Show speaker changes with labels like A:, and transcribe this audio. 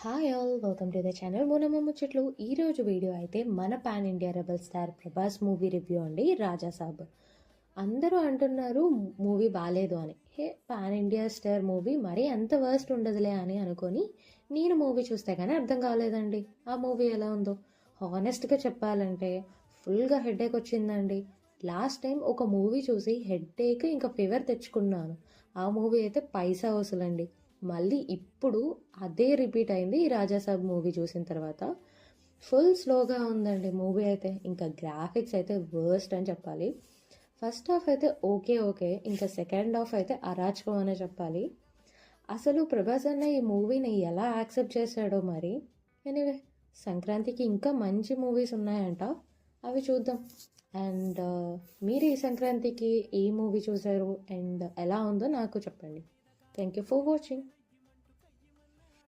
A: Hi all, welcome to the channel Monamma Muchatlu. ఈరోజు video అయితే మన pan India rebel star Prabhas movie review అండి, రాజా సాబ్. అందరూ అంటున్నారు మూవీ బాగాలేదు అని. పాన్ ఇండియా స్టార్ మూవీ మరీ అంత వర్స్ట్ ఉండదులే అని అనుకొని నేను మూవీ చూస్తే కానీ అర్థం కాలేదండి ఆ మూవీ ఎలా ఉందో. హానెస్ట్గా చెప్పాలంటే ఫుల్గా హెడేక్ వచ్చిందండి. లాస్ట్ టైం ఒక మూవీ చూసి హెడేక్ ఇంకా ఫీవర్ తెచ్చుకున్నాను. ఆ మూవీ అయితే పైసా వసూలండి. మళ్ళీ ఇప్పుడు అదే రిపీట్ అయింది ఈ రాజాసాబ్ మూవీ చూసిన తర్వాత. ఫుల్ స్లోగా ఉందండి మూవీ అయితే. ఇంకా గ్రాఫిక్స్ అయితే వర్స్ట్ అని చెప్పాలి. ఫస్ట్ హాఫ్ అయితే ఓకే ఓకే, ఇంకా సెకండ్ హాఫ్ అయితే అరాచకం అనే చెప్పాలి. అసలు ప్రభాస్ అన్న ఈ మూవీని ఎలా యాక్సెప్ట్ చేశాడో మరి. ఎనీవే, సంక్రాంతికి ఇంకా మంచి మూవీస్ ఉన్నాయంట, అవి చూద్దాం. అండ్ మీరు ఈ సంక్రాంతికి ఏ మూవీ చూసారు అండ్ ఎలా ఉందో నాకు చెప్పండి. Thank you for watching.